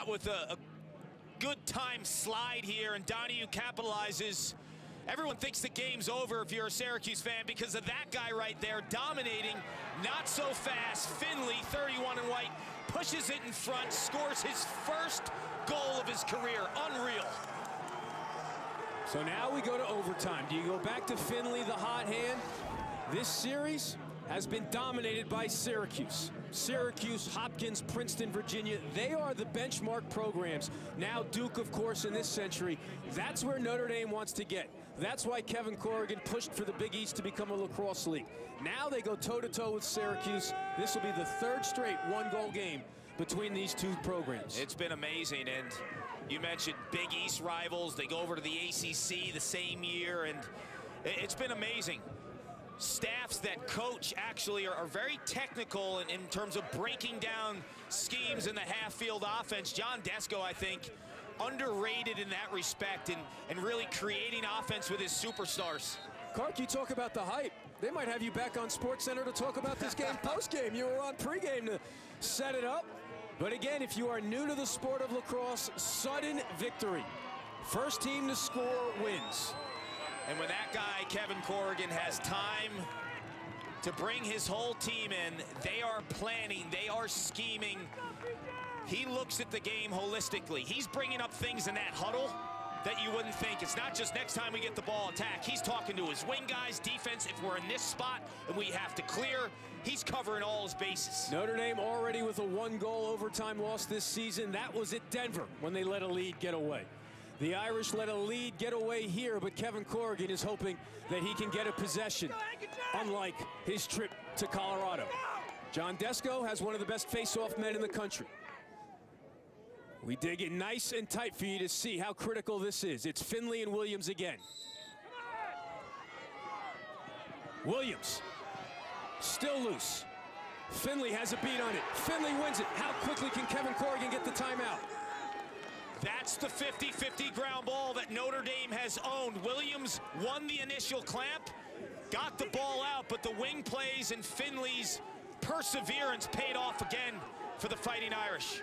with a good time slide here, and Donahue capitalizes. Everyone thinks the game's over if you're a Syracuse fan because of that guy right there dominating. Not so fast. Finley, 31 in white, pushes it in front, scores his first goal of his career. Unreal. So now we go to overtime. Do you go back to Finley, the hot hand? This series has been dominated by Syracuse. Syracuse, Hopkins, Princeton, Virginia, they are the benchmark programs. Now Duke, of course, in this century. That's where Notre Dame wants to get. That's why Kevin Corrigan pushed for the Big East to become a lacrosse league. Now they go toe-to-toe with Syracuse. This will be the third straight one-goal game between these two programs. It's been amazing, and you mentioned Big East rivals. They go over to the ACC the same year, and it's been amazing. Staffs that coach actually are very technical in terms of breaking down schemes in the half-field offense. John Desko, I think, underrated in that respect and really creating offense with his superstars. Clark, you talk about the hype. They might have you back on SportsCenter to talk about this game post-game. You were on pregame to set it up. But again, if you are new to the sport of lacrosse, sudden victory. First team to score wins. And when that guy, Kevin Corrigan, has time to bring his whole team in, they are planning, they are scheming. He looks at the game holistically. He's bringing up things in that huddle that you wouldn't think. It's not just next time we get the ball, attack. He's talking to his wing guys, defense. If we're in this spot and we have to clear, he's covering all his bases. Notre Dame already with a one-goal overtime loss this season. That was at Denver when they let a lead get away. The Irish let a lead get away here, but Kevin Corrigan is hoping that he can get a possession, unlike his trip to Colorado. John Desko has one of the best face-off men in the country. We dig it nice and tight for you to see how critical this is. It's Finley and Williams again. Williams, still loose. Finley has a beat on it. Finley wins it. How quickly can Kevin Corrigan get the timeout? That's the 50-50 ground ball that Notre Dame has owned. Williams won the initial clamp, got the ball out, but the wing plays and Finley's perseverance paid off again for the Fighting Irish.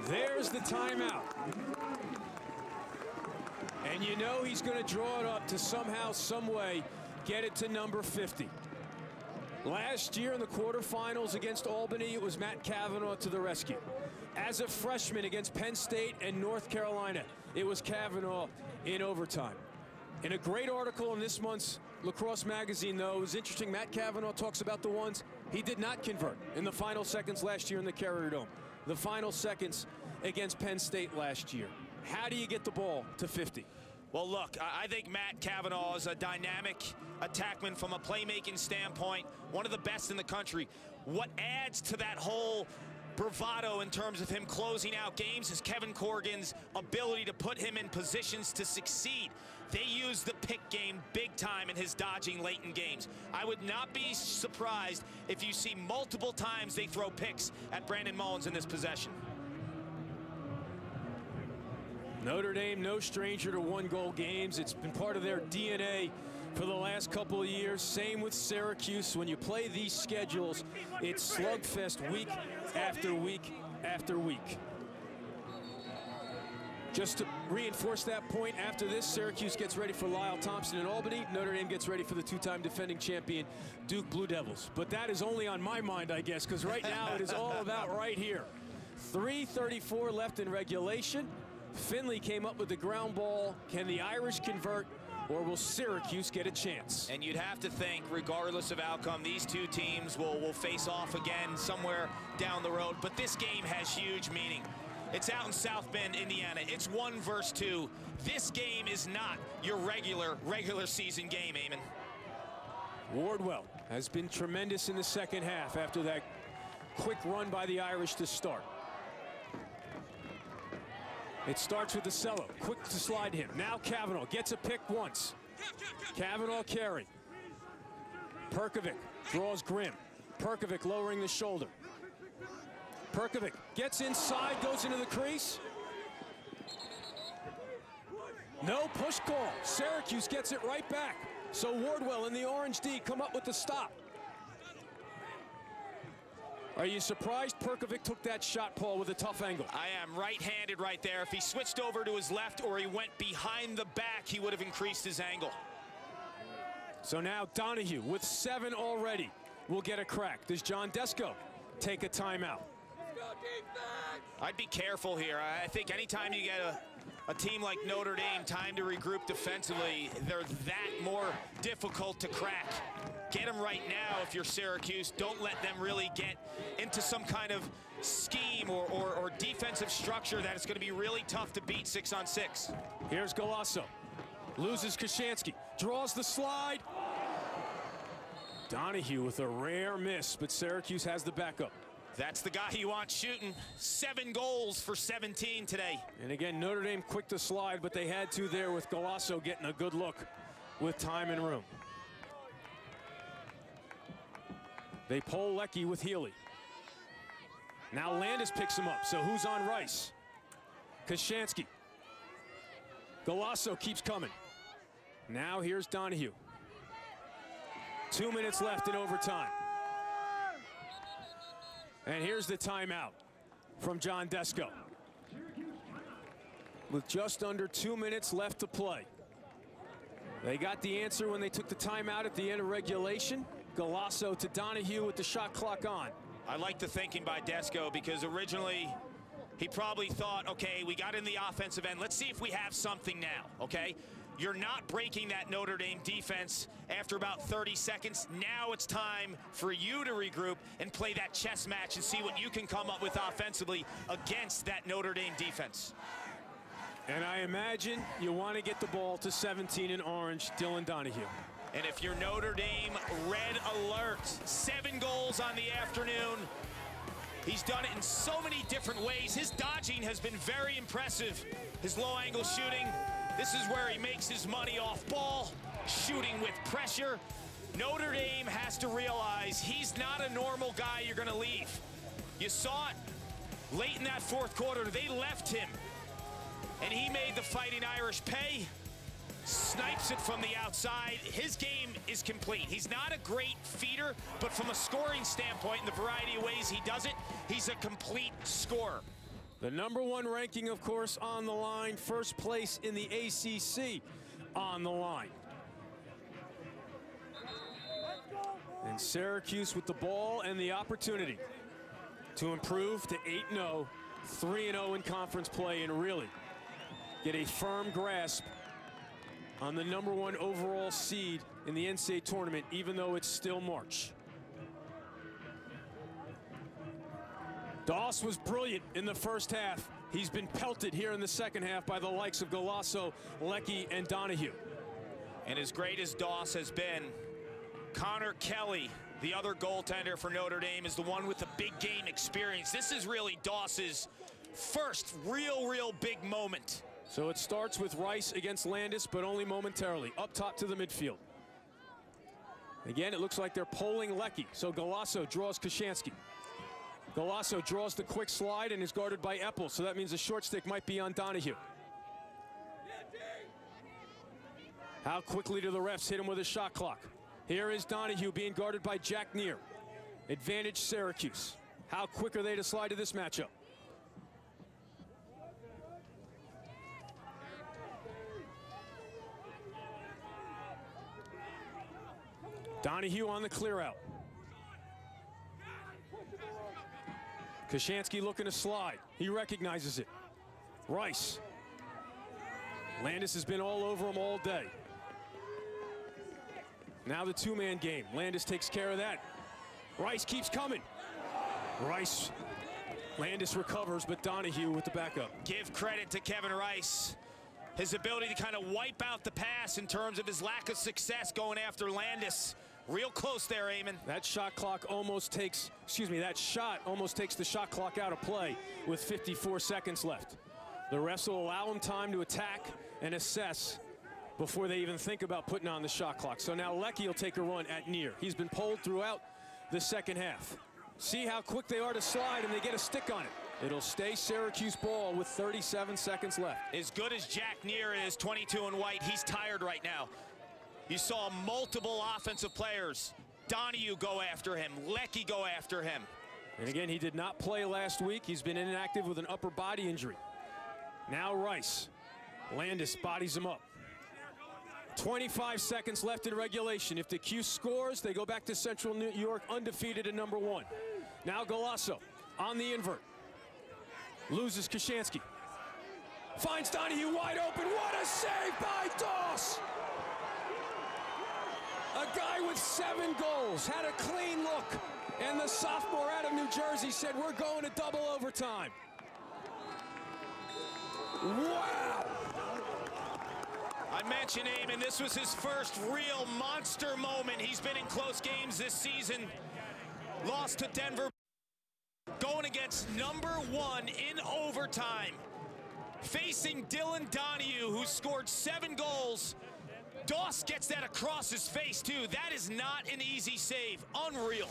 There's the timeout. And you know he's going to draw it up to somehow, some way, get it to number 50. Last year in the quarterfinals against Albany, it was Matt Kavanaugh to the rescue. As a freshman against Penn State and North Carolina, it was Kavanaugh in overtime. In a great article in this month's Lacrosse magazine, though, it was interesting. Matt Kavanaugh talks about the ones he did not convert in the final seconds last year in the Carrier Dome. The final seconds against Penn State last year. How do you get the ball to 50? Well, look, I think Matt Kavanaugh is a dynamic attackman from a playmaking standpoint, one of the best in the country. What adds to that whole bravado in terms of him closing out games is Kevin Corrigan's ability to put him in positions to succeed. They use the pick game big time in his dodging late in games. I would not be surprised if you see multiple times they throw picks at Brandon Mullins in this possession. Notre Dame, no stranger to one-goal games. It's been part of their DNA for the last couple of years. Same with Syracuse. When you play these schedules, it's slugfest week after week after week. Just to reinforce that point, after this, Syracuse gets ready for Lyle Thompson in Albany. Notre Dame gets ready for the two-time defending champion, Duke Blue Devils. But that is only on my mind, I guess, because right now it is all about right here. 3:34 left in regulation. Finley came up with the ground ball. Can the Irish convert, or will Syracuse get a chance? And you'd have to think, regardless of outcome, these two teams will face off again somewhere down the road. But this game has huge meaning. It's out in South Bend, Indiana. It's 1 versus 2. This game is not your regular season game, Eamon. Wardwell has been tremendous in the second half after that quick run by the Irish to start. It starts with the cello, quick to slide him. Now Kavanaugh gets a pick once. Kavanaugh carry. Perkovic draws Grimm. Perkovic lowering the shoulder. Perkovic gets inside, goes into the crease. No push call. Syracuse gets it right back. So Wardwell and the Orange D come up with the stop. Are you surprised Perkovic took that shot, Paul, with a tough angle? I am. Right-handed right there. If he switched over to his left or he went behind the back, he would have increased his angle. So now Donahue with 7 already will get a crack. Does John Desko take a timeout? I'd be careful here. I think anytime you get a team like Notre Dame time to regroup defensively, they're that more difficult to crack. Get them right now if you're Syracuse. Don't let them really get into some kind of scheme or defensive structure that is going to be really tough to beat 6-on-6. Here's Golasso. Loses Kashansky. Draws the slide. Donahue with a rare miss, but Syracuse has the backup. That's the guy you want shooting. 7 goals for 17 today. And again, Notre Dame quick to slide, but they had to there with Golasso getting a good look with time and room. They pull Leckie with Healy. Now Landis picks him up, so who's on Rice? Kashansky. Golasso keeps coming. Now here's Donahue. 2 minutes left in overtime. And here's the timeout from John Desko. With just under 2 minutes left to play. They got the answer when they took the timeout at the end of regulation. Golasso to Donahue with the shot clock on. I like the thinking by Desko because originally he probably thought, okay, we got in the offensive end. Let's see if we have something now, okay? You're not breaking that Notre Dame defense after about 30 seconds. Now it's time for you to regroup and play that chess match and see what you can come up with offensively against that Notre Dame defense. And I imagine you want to get the ball to 17 in orange, Dylan Donahue. And if you're Notre Dame, red alert. 7 goals on the afternoon. He's done it in so many different ways. His dodging has been very impressive. His low angle shooting. This is where he makes his money off ball, shooting with pressure. Notre Dame has to realize he's not a normal guy you're going to leave. You saw it late in that 4th quarter. They left him, and he made the Fighting Irish pay. Snipes it from the outside. His game is complete. He's not a great feeder, but from a scoring standpoint, in the variety of ways he does it, he's a complete scorer. The #1 ranking, of course, on the line. First place in the ACC on the line. And Syracuse with the ball and the opportunity to improve to 8-0, 3-0 in conference play, and really get a firm grasp on the #1 overall seed in the NCAA tournament, even though it's still March. Doss was brilliant in the first half. He's been pelted here in the second half by the likes of Golasso, Leckie, and Donahue. And as great as Doss has been, Connor Kelly, the other goaltender for Notre Dame, is the one with the big game experience. This is really Doss's first real big moment. So it starts with Rice against Landis, but only momentarily. Up top to the midfield. Again, it looks like they're polling Leckie. So Golasso draws Kashansky. Golasso draws the quick slide and is guarded by Eppel. So that means the short stick might be on Donahue. How quickly do the refs hit him with a shot clock? Here is Donahue being guarded by Jack Neer. Advantage Syracuse. How quick are they to slide to this matchup? Donahue on the clear out. Kashansky looking to slide. He recognizes it. Rice. Landis has been all over him all day. Now the 2-man game. Landis takes care of that. Rice keeps coming. Rice. Landis recovers, but Donahue with the backup. Give credit to Kevin Rice. His ability to kind of wipe out the pass in terms of his lack of success going after Landis. Real close there, Eamon. That shot clock almost takes, that shot almost takes the shot clock out of play with 54 seconds left. The refs will allow him time to attack and assess before they even think about putting on the shot clock. So now Leckie will take a run at Neer. He's been pulled throughout the second half. See how quick they are to slide, and they get a stick on it. It'll stay Syracuse ball with 37 seconds left. As good as Jack Neer is, 22 in white, he's tired right now. You saw multiple offensive players. Donahue go after him. Leckie go after him. And again, he did not play last week. He's been inactive with an upper body injury. Now Rice. Landis bodies him up. 25 seconds left in regulation. If the Q scores, they go back to Central New York undefeated at #1. Now Golasso on the invert. Loses Kashansky. Finds Donahue wide open. What a save by Doss! A guy with 7 goals, had a clean look. And the sophomore out of New Jersey said, we're going to double overtime. Wow! I mentioned Eamon, this was his first real monster moment. He's been in close games this season. Lost to Denver. Going against #1 in overtime. Facing Dylan Donahue, who scored 7 goals. Doss gets that across his face, too. That is not an easy save. Unreal.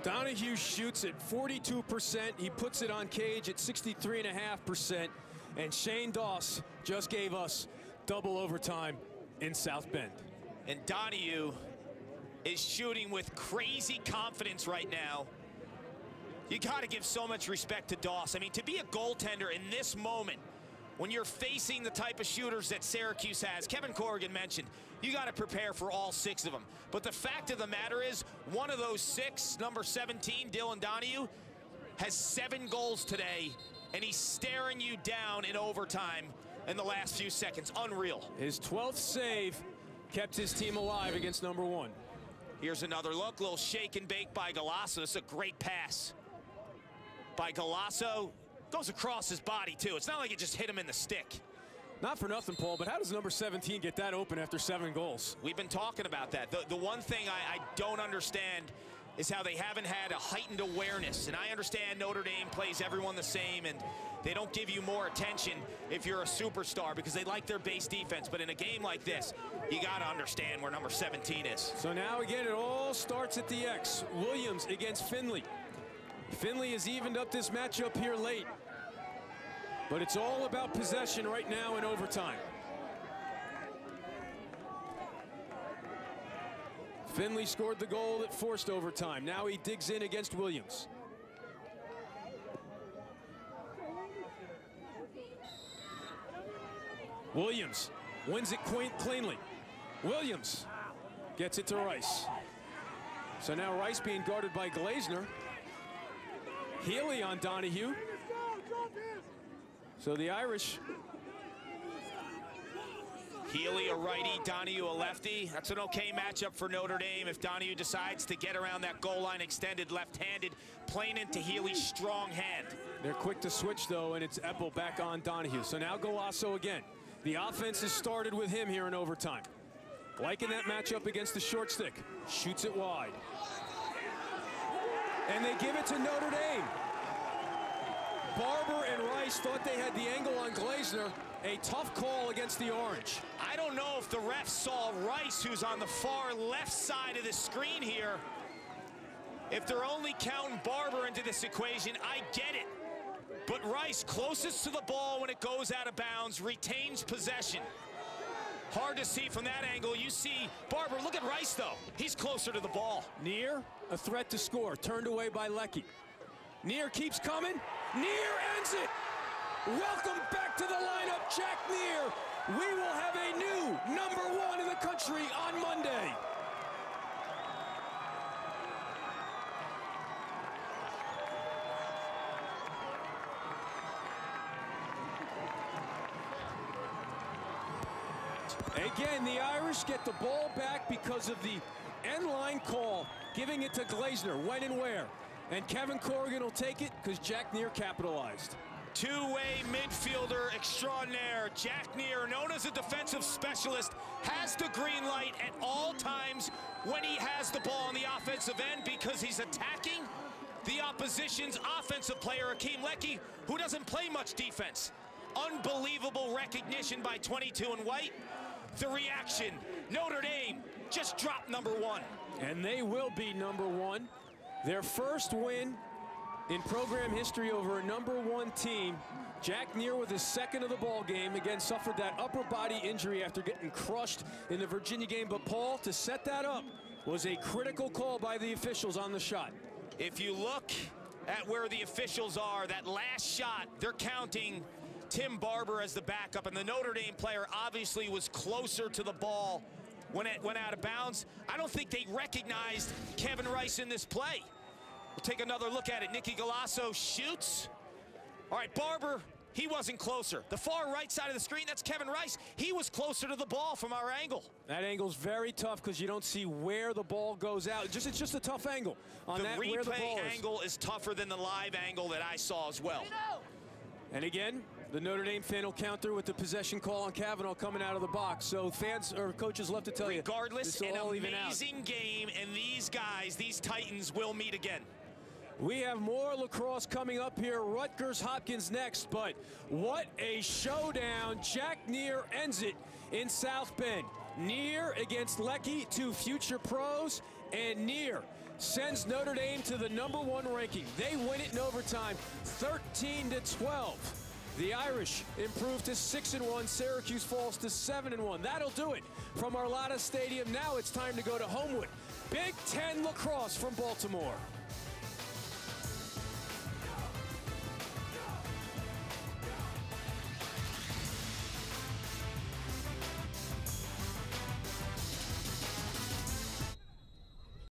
Donahue shoots at 42%. He puts it on cage at 63.5%. And Shane Doss just gave us double overtime in South Bend. And Donahue is shooting with crazy confidence right now. You got to give so much respect to Doss. I mean, to be a goaltender in this moment, when you're facing the type of shooters that Syracuse has, Kevin Corrigan mentioned, you got to prepare for all 6 of them. But the fact of the matter is, one of those 6, number 17, Dylan Donahue, has 7 goals today, and he's staring you down in overtime in the last few seconds. Unreal. His 12th save kept his team alive against #1. Here's another look, little shake and bake by Golasso. This is a great pass by Golasso. Goes across his body, too. It's not like it just hit him in the stick. Not for nothing, Paul, but how does number 17 get that open after 7 goals? We've been talking about that. The one thing I don't understand is how they haven't had a heightened awareness. And I understand Notre Dame plays everyone the same, and they don't give you more attention if you're a superstar because they like their base defense. But in a game like this, you got to understand where number 17 is. So now, again, it all starts at the X. Williams against Finley. Finley has evened up this matchup here late. But it's all about possession right now in overtime. Finley scored the goal that forced overtime. Now he digs in against Williams. Williams wins it cleanly. Williams gets it to Rice. So now Rice being guarded by Glazner. Healy on Donahue. So the Irish. Healy a righty, Donahue a lefty. That's an okay matchup for Notre Dame if Donahue decides to get around that goal line extended left-handed, playing into Healy's strong hand. They're quick to switch, though, and it's Eppel back on Donahue. So now Golasso again. The offense has started with him here in overtime. Liking that matchup against the short stick. Shoots it wide. And they give it to Notre Dame. Barber and Rice thought they had the angle on Glazner. A tough call against the Orange. I don't know if the refs saw Rice, who's on the far left side of the screen here. If they're only counting Barber into this equation, I get it. But Rice, closest to the ball when it goes out of bounds, retains possession. Hard to see from that angle. You see Barber, look at Rice, though. He's closer to the ball. Near, a threat to score, turned away by Leckie. Near keeps coming. Near ends it. Welcome back to the lineup, Jack Neer. We will have a new #1 in the country on Monday. Again, the Irish get the ball back because of the end line call, giving it to Glazner when and where. And Kevin Corrigan will take it because Jack Neer capitalized. Two-way midfielder extraordinaire. Jack Neer, known as a defensive specialist, has the green light at all times when he has the ball on the offensive end because he's attacking the opposition's offensive player, Akeem Leckie, who doesn't play much defense. Unbelievable recognition by 22 in white. The reaction, Notre Dame just dropped #1. And they will be #1. Their first win in program history over a #1 team. Jack Neer with his second of the ball game, again suffered that upper body injury after getting crushed in the Virginia game. But Paul, to set that up, was a critical call by the officials on the shot. If you look at where the officials are, that last shot, they're counting Tim Barber as the backup, and the Notre Dame player obviously was closer to the ball when it went out of bounds. I don't think they recognized Kevin Rice in this play. We'll take another look at it. Nicky Galasso shoots. All right, Barber, he wasn't closer. The far right side of the screen, that's Kevin Rice. He was closer to the ball from our angle. That angle's very tough because you don't see where the ball goes out. It's just a tough angle on that where the ball is. The replay angle is tougher than the live angle that I saw as well. And again, the Notre Dame fan will counter with the possession call on Kavanaugh coming out of the box. So fans or coaches love to tell you, regardless, an amazing game, and these guys, these Titans, will meet again. We have more lacrosse coming up here. Rutgers-Hopkins next, but what a showdown. Jack Neer ends it in South Bend. Neer against Leckie, two future pros, and Neer sends Notre Dame to the #1 ranking. They win it in overtime, 13-12. The Irish improve to 6-1. Syracuse falls to 7-1. That'll do it from Arlada Stadium. Now it's time to go to Homewood. Big Ten lacrosse from Baltimore.